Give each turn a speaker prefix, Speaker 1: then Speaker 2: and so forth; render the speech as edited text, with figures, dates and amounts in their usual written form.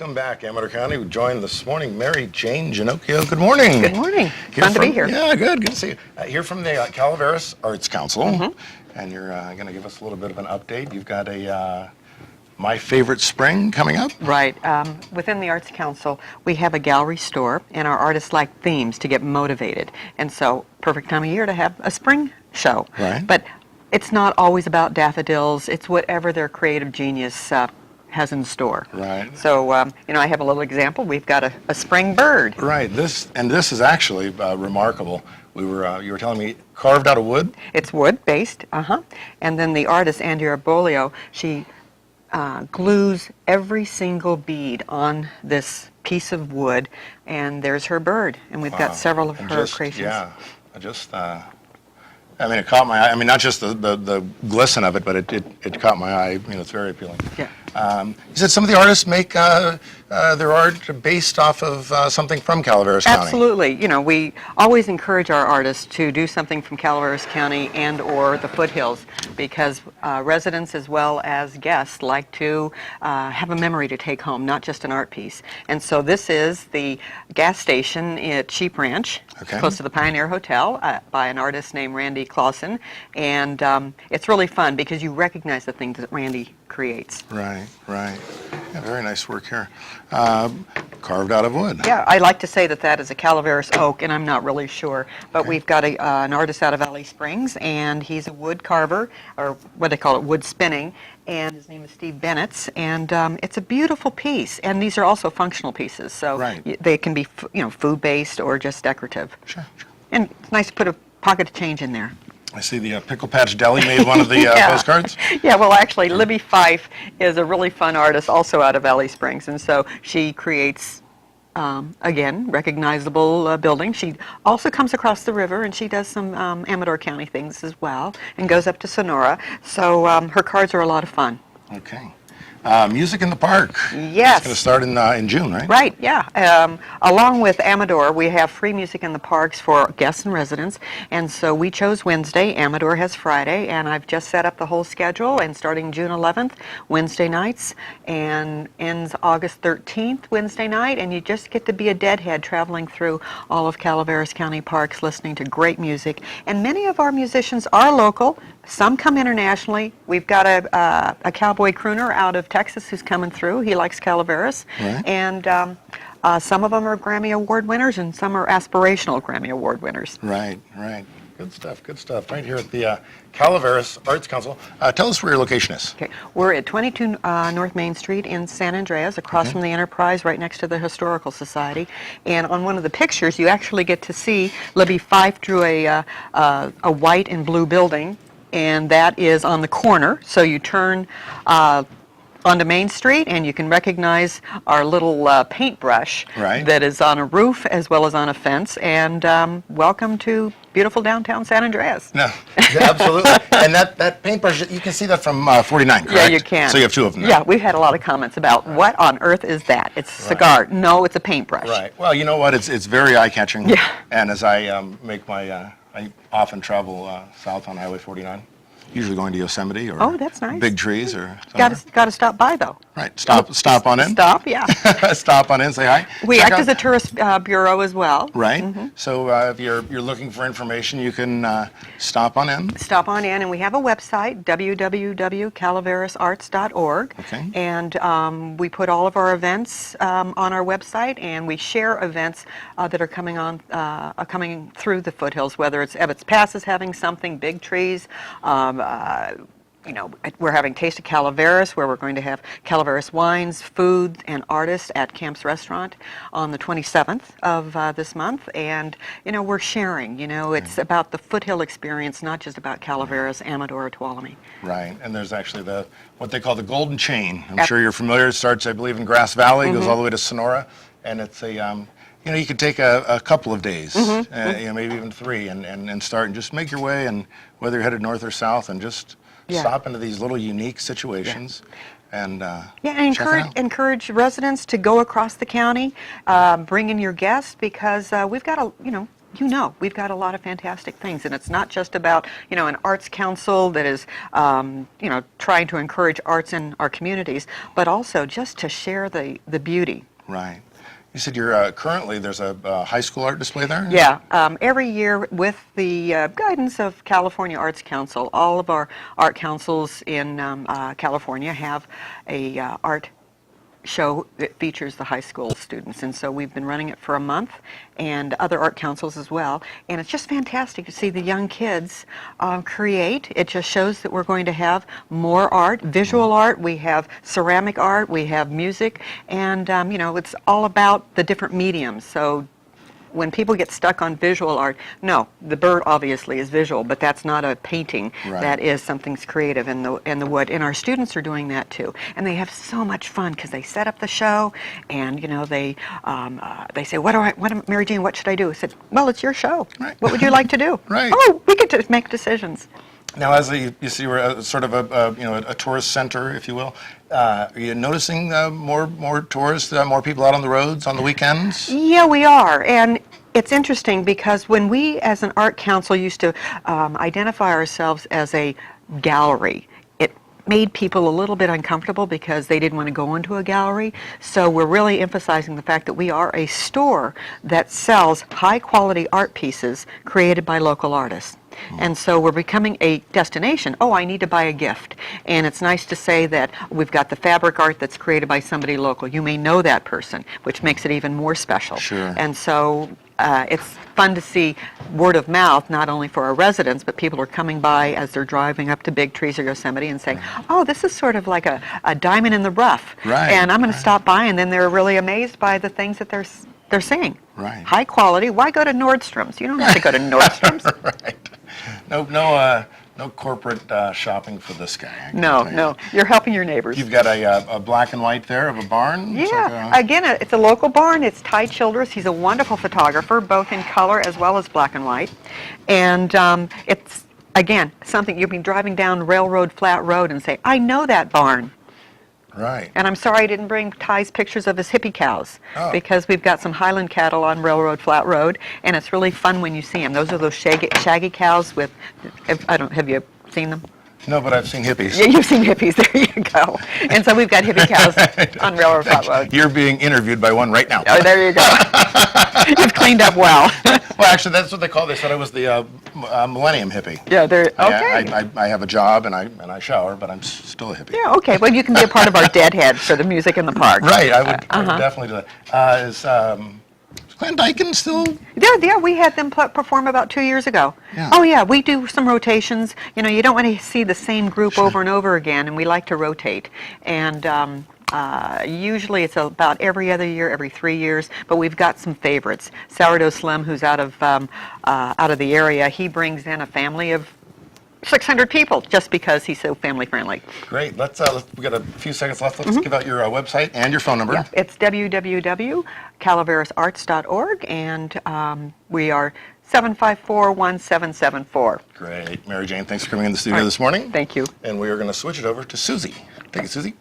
Speaker 1: Welcome back, Amador County. We joined this morning Mary Jane Genochio. Good morning.
Speaker 2: Good morning. Fun to be here.
Speaker 1: Yeah, good to see you. Here from the Calaveras Arts Council, and you're going to give us a little bit of an update. You've got a My Favorite Spring coming up.
Speaker 2: Right. Within the Arts Council, we have a gallery store, and our artists like themes to get motivated. And so, perfect time of year to have a spring show.
Speaker 1: Right.
Speaker 2: But it's not always about daffodils. It's whatever their creative genius has in store.
Speaker 1: Right.
Speaker 2: So, I have a little example. We've got a spring bird.
Speaker 1: Right. This is actually remarkable. You were telling me carved out of wood.
Speaker 2: It's wood based. And then the artist Andrea Bolio, she glues every single bead on this piece of wood, and there's her bird. And we've got several of her creations.
Speaker 1: Yeah. It caught my eye. I mean, not just the glisten of it, but it caught my eye. It's very appealing.
Speaker 2: Yeah.
Speaker 1: You said some of the artists make their art based off of something from Calaveras County.
Speaker 2: Absolutely. We always encourage our artists to do something from Calaveras County and or the foothills, because residents as well as guests like to have a memory to take home, not just an art piece. And so this is the gas station at Sheep Ranch, close to the Pioneer Hotel, by an artist named Randy Clausen. And it's really fun because you recognize the things that Randy creates.
Speaker 1: Right. Yeah, very nice work here. Carved out of wood.
Speaker 2: Yeah, I like to say that is a Calaveras oak, and I'm not really sure. But we've got an artist out of Valley Springs, and he's a wood carver, or what they call it, wood spinning, and his name is Steve Bennett. And it's a beautiful piece, and these are also functional pieces, so they can be food-based or just decorative.
Speaker 1: Sure.
Speaker 2: And it's nice to put a pocket of change in there.
Speaker 1: I see the Pickle Patch Deli made one of the postcards.
Speaker 2: Yeah, well, actually, Libby Fife is a really fun artist also out of Valley Springs, and so she creates, again, recognizable buildings. She also comes across the river, and she does some Amador County things as well, and goes up to Sonora. So her cards are a lot of fun.
Speaker 1: Okay. Music in the Park.
Speaker 2: Yes.
Speaker 1: It's going to start in June, right?
Speaker 2: Right, yeah. Along with Amador, we have free music in the parks for guests and residents, and so we chose Wednesday. Amador has Friday, and I've just set up the whole schedule, and starting June 11th, Wednesday nights, and ends August 13th, Wednesday night, and you just get to be a deadhead traveling through all of Calaveras County parks, listening to great music. And many of our musicians are local. Some come internationally. We've got a cowboy crooner out of Texas who's coming through. He likes Calaveras.
Speaker 1: Right.
Speaker 2: And some of them are Grammy Award winners, and some are aspirational Grammy Award winners.
Speaker 1: Right. Good stuff. Right here at the Calaveras Arts Council. Tell us where your location is.
Speaker 2: Okay, we're at 22 North Main Street in San Andreas, across from the Enterprise, right next to the Historical Society. And on one of the pictures, you actually get to see Libby Fife drew a white and blue building, and that is on the corner. So you turn onto Main Street, and you can recognize our little paintbrush that is on a roof as well as on a fence. And welcome to beautiful downtown San Andreas.
Speaker 1: No, absolutely. And that paintbrush, you can see that from 49, correct?
Speaker 2: Yeah, you can.
Speaker 1: So you have two of them now.
Speaker 2: Yeah, we've had a lot of comments about what on earth is that? It's a cigar. No, it's a paintbrush.
Speaker 1: Right. Well, you know what? It's very eye-catching.
Speaker 2: Yeah.
Speaker 1: And as I make my, I often travel south on Highway 49. Usually going to Yosemite or
Speaker 2: that's nice.
Speaker 1: Big Trees or
Speaker 2: somewhere. Got to stop by, though.
Speaker 1: Right. Stop on in.
Speaker 2: Stop, yeah.
Speaker 1: Stop on in, say hi.
Speaker 2: We act as a tourist bureau as well.
Speaker 1: Right. So if you're looking for information, you can stop on in.
Speaker 2: Stop on in, and we have a website, www.calaverasarts.org.
Speaker 1: Okay.
Speaker 2: And we put all of our events on our website, and we share events that are coming through the foothills, whether it's Ebbets Pass is having something, Big Trees. We're having Taste of Calaveras, where we're going to have Calaveras wines, food, and artists at Camp's Restaurant on the 27th of this month. And, we're sharing. It's about the foothill experience, not just about Calaveras, Amador, or Tuolumne.
Speaker 1: Right. And there's actually what they call the Golden Chain. I'm sure you're familiar. It starts, I believe, in Grass Valley, goes all the way to Sonora. And it's a... you could take a couple of days, maybe even 3, and start and just make your way, and whether you're headed north or south, and just stop into these little unique situations. And encourage
Speaker 2: residents to go across the county, bring in your guests, because we've got we've got a lot of fantastic things, and it's not just about, an arts council that is, trying to encourage arts in our communities, but also just to share the beauty.
Speaker 1: Right. You said you're currently, there's a high school art display there?
Speaker 2: Yeah, every year with the guidance of California Arts Council, all of our art councils in California have a art show that features the high school students, and so we've been running it for a month, and other art councils as well, and it's just fantastic to see the young kids create. It just shows that we're going to have more art, visual art, we have ceramic art, we have music, and it's all about the different mediums. So when people get stuck on visual art, no, the bird obviously is visual, but that's not a painting.
Speaker 1: Right.
Speaker 2: That is something's creative in the wood, and our students are doing that too. And they have so much fun because they set up the show, and they say, Mary Jane, what should I do? I said, well, it's your show.
Speaker 1: Right.
Speaker 2: What would you like to do?
Speaker 1: Right.
Speaker 2: Oh, we get to make decisions.
Speaker 1: Now, as you see, we're sort of a tourist center, if you will. Are you noticing more tourists, more people out on the roads on the weekends?
Speaker 2: Yeah, we are, and it's interesting because when we, as an art council, used to identify ourselves as a gallery, it made people a little bit uncomfortable because they didn't want to go into a gallery. So we're really emphasizing the fact that we are a store that sells high-quality art pieces created by local artists. And so we're becoming a destination. Oh, I need to buy a gift. And it's nice to say that we've got the fabric art that's created by somebody local. You may know that person, which makes it even more special.
Speaker 1: Sure.
Speaker 2: And so it's fun to see word of mouth, not only for our residents, but people are coming by as they're driving up to Big Trees or Yosemite and saying, oh, this is sort of like a diamond in the rough.
Speaker 1: Right.
Speaker 2: And I'm going to stop by, and then they're really amazed by the things that they're seeing.
Speaker 1: Right.
Speaker 2: High quality. Why go to Nordstrom's? You don't have to go to Nordstrom's.
Speaker 1: Right. No corporate shopping for this guy. I can tell you.
Speaker 2: No. You're helping your neighbors.
Speaker 1: You've got a black and white there of a barn. It's
Speaker 2: Yeah.
Speaker 1: like
Speaker 2: Again, it's a local barn. It's Ty Childress. He's a wonderful photographer, both in color as well as black and white. And it's, again, something you'll be driving down Railroad Flat Road and say, I know that barn.
Speaker 1: Right.
Speaker 2: And I'm sorry I didn't bring Ty's pictures of his hippie cows,
Speaker 1: Oh.
Speaker 2: because we've got some Highland cattle on Railroad Flat Road, and it's really fun when you see them. Those are those shaggy cows with, have you seen them?
Speaker 1: No, but I've seen hippies.
Speaker 2: Yeah, you've seen hippies, there you go. And so we've got hippie cows on Railroad Flat Road.
Speaker 1: You're being interviewed by one right now.
Speaker 2: Oh, there you go. You've cleaned up well.
Speaker 1: Well, actually, that's what they call. They said I was the millennium hippie.
Speaker 2: Yeah, they're okay.
Speaker 1: I have a job and I shower, but I'm still a hippie.
Speaker 2: Yeah, okay. Well, you can be a part of our Deadhead for the music in the park.
Speaker 1: Right. I would definitely do that. Is Glenn Dyken still?
Speaker 2: Yeah, we had them perform about 2 years ago.
Speaker 1: Yeah.
Speaker 2: Oh yeah, we do some rotations. You don't want to see the same group over and over again, and we like to rotate. And usually it's about every other year, every 3 years, but we've got some favorites. Sourdough Slim, who's out of the area, he brings in a family of 600 people just because he's so family friendly.
Speaker 1: Great. We got a few seconds left. Let's give out your website and your phone number.
Speaker 2: Yeah, it's www.calaverasarts.org, and we are 754-1774.
Speaker 1: Great. Mary Jane, thanks for coming in the studio this morning.
Speaker 2: Thank you.
Speaker 1: And we are going to switch it over to Susie. Thank you, Susie.